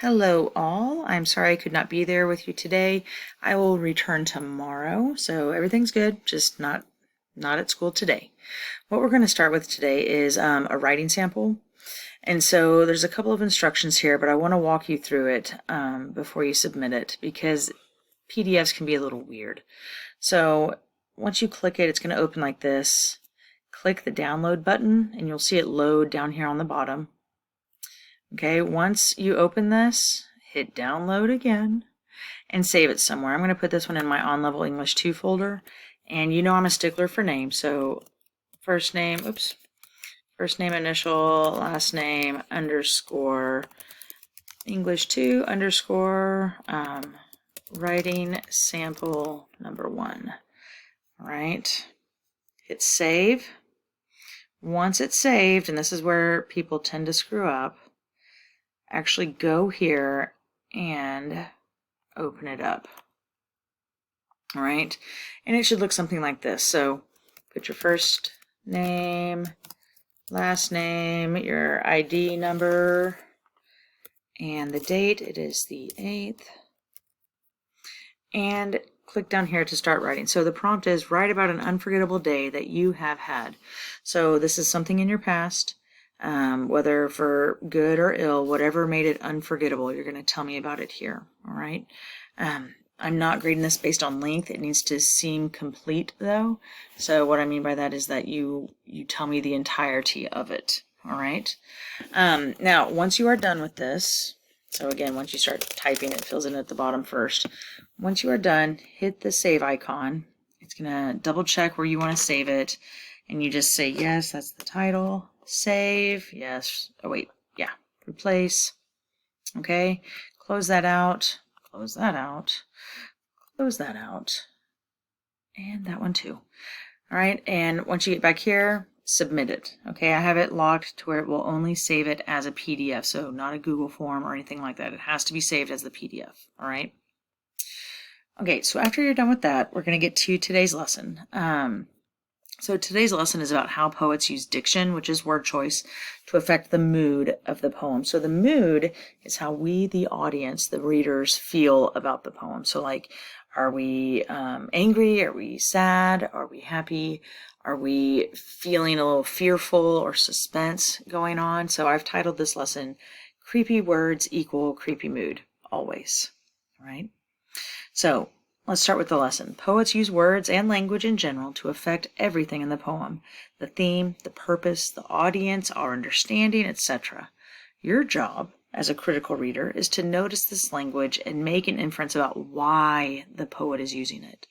Hello all. I'm sorry I could not be there with you today. I will return tomorrow, so everything's good, just not at school today. What we're going to start with today is a writing sample. And so there's a couple of instructions here, but I want to walk you through it before you submit it because PDFs can be a little weird. So once you click it, it's going to open like this. Click the download button and you'll see it load down here on the bottom. Okay, once you open this, hit download again and save it somewhere. I'm going to put this one in my On Level English 2 folder. And you know I'm a stickler for names, so first name initial, last name, underscore, English 2, underscore, writing sample number 1. All right, hit save. Once it's saved, and this is where people tend to screw up, actually go here and open it up. All right, and it should look something like this. So put your first name, last name, your ID number, and the date. It is the 8th. And click down here to start writing. So the prompt is write about an unforgettable day that you have had. So this is something in your past. Whether for good or ill, whatever made it unforgettable, you're going to tell me about it here. All right. I'm not grading this based on length. It needs to seem complete though. So what I mean by that is that you tell me the entirety of it. All right. Now, once you are done with this, so again, once you start typing, it fills in at the bottom first. Once you are done, hit the save icon. It's going to double check where you want to save it. And you just say, yes, that's the title. Save, yes. Oh, wait, yeah. Replace. Okay. Close that out. Close that out. Close that out. And that one too. All right. And once you get back here, submit it. Okay. I have it locked to where it will only save it as a PDF. So not a Google form or anything like that. It has to be saved as the PDF. All right. Okay. So after you're done with that, we're going to get to today's lesson. So today's lesson is about how poets use diction, which is word choice, to affect the mood of the poem. So the mood is how we, the audience, the readers, feel about the poem. So like, are we angry? Are we sad? Are we happy? Are we feeling a little fearful or suspense going on? So I've titled this lesson, Creepy Words Equal Creepy Mood, Always. All right. So let's start with the lesson. Poets use words and language in general to affect everything in the poem. The theme, the purpose, the audience, our understanding, etc. Your job as a critical reader is to notice this language and make an inference about why the poet is using it.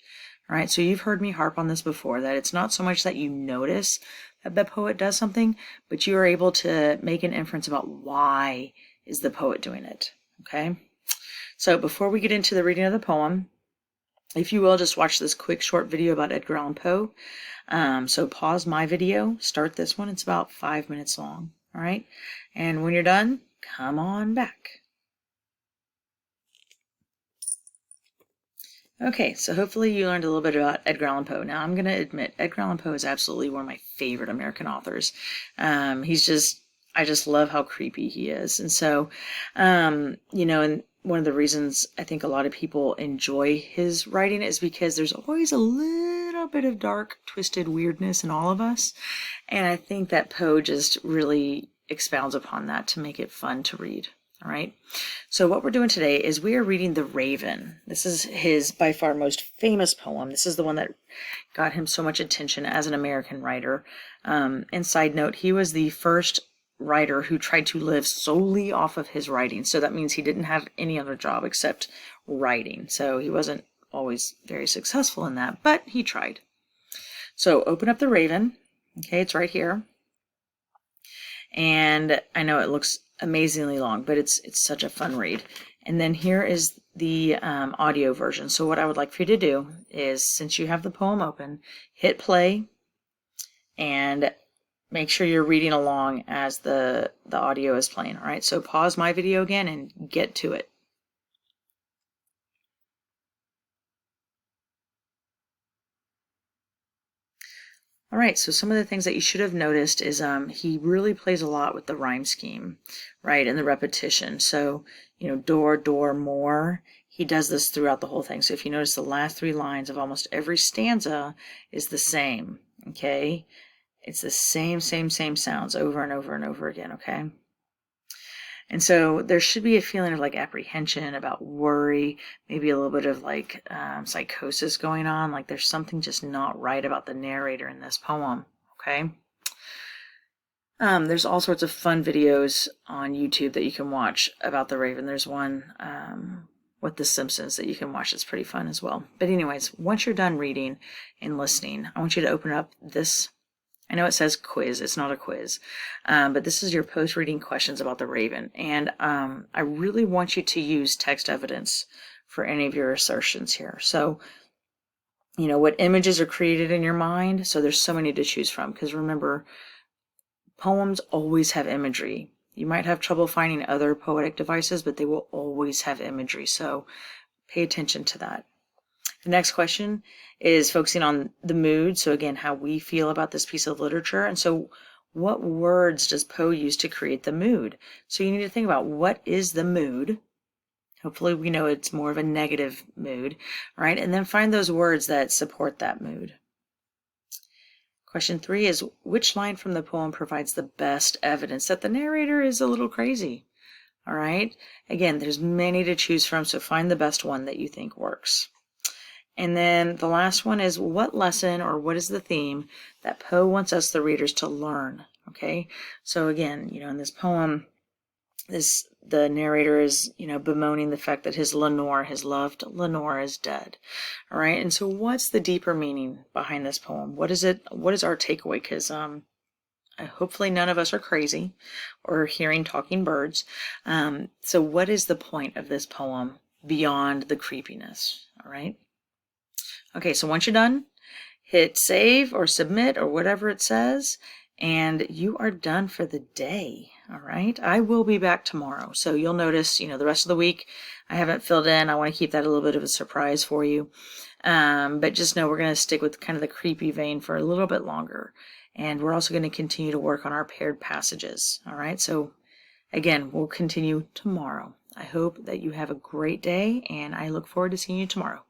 All right, so you've heard me harp on this before, that it's not so much that you notice that the poet does something, but you are able to make an inference about why is the poet doing it. Okay? So before we get into the reading of the poem, if you will, just watch this quick short video about Edgar Allan Poe. So pause my video, start this one. It's about 5 minutes long. All right. And when you're done, come on back. Okay, so hopefully you learned a little bit about Edgar Allan Poe. Now, I'm going to admit, Edgar Allan Poe is absolutely one of my favorite American authors. I just love how creepy he is. And so, and one of the reasons I think a lot of people enjoy his writing is because there's always a little bit of dark, twisted weirdness in all of us. And I think that Poe just really expounds upon that to make it fun to read. All right. So what we're doing today is we are reading The Raven. This is his by far most famous poem. This is the one that got him so much attention as an American writer. And side note, he was the first writer who tried to live solely off of his writing. So that means he didn't have any other job except writing. So he wasn't always very successful in that, but he tried. So open up The Raven. Okay, it's right here. And I know it looks amazingly long, but it's such a fun read. And then here is the audio version. So what I would like for you to do is, since you have the poem open, hit play and make sure you're reading along as the audio is playing. All right, so pause my video again and get to it. All right, so some of the things that you should have noticed is he really plays a lot with the rhyme scheme, right, and the repetition. So, door, door, more. He does this throughout the whole thing. So if you notice, the last 3 lines of almost every stanza is the same, okay? It's the same sounds over and over and over again, okay? And so there should be a feeling of like apprehension, about worry, maybe a little bit of like psychosis going on. Like there's something just not right about the narrator in this poem. Okay. There's all sorts of fun videos on YouTube that you can watch about the Raven. There's one with The Simpsons that you can watch. It's pretty fun as well. But anyways, once you're done reading and listening, I want you to open up this. I know it says quiz. It's not a quiz. But this is your post-reading questions about the Raven. And I really want you to use text evidence for any of your assertions here. So, what images are created in your mind. So there's so many to choose from. Because remember, poems always have imagery. You might have trouble finding other poetic devices, but they will always have imagery. So pay attention to that. The next question is focusing on the mood. So again, how we feel about this piece of literature. And so what words does Poe use to create the mood? So you need to think about, what is the mood? Hopefully we know it's more of a negative mood, right? And then find those words that support that mood. Question 3 is, which line from the poem provides the best evidence that the narrator is a little crazy? All right. Again, there's many to choose from, so find the best one that you think works. And then the last one is, what lesson or what is the theme that Poe wants us, the readers, to learn? Okay. So again, in this poem, the narrator is, bemoaning the fact that his loved Lenore is dead. All right. And so what's the deeper meaning behind this poem? What is it? What is our takeaway? Because hopefully none of us are crazy or hearing talking birds. So what is the point of this poem beyond the creepiness? All right. Okay, so once you're done, hit save or submit or whatever it says, and you are done for the day. All right. I will be back tomorrow. So you'll notice, the rest of the week I haven't filled in. I want to keep that a little bit of a surprise for you. But just know we're going to stick with kind of the creepy vein for a little bit longer. And we're also going to continue to work on our paired passages. All right. So again, we'll continue tomorrow. I hope that you have a great day, and I look forward to seeing you tomorrow.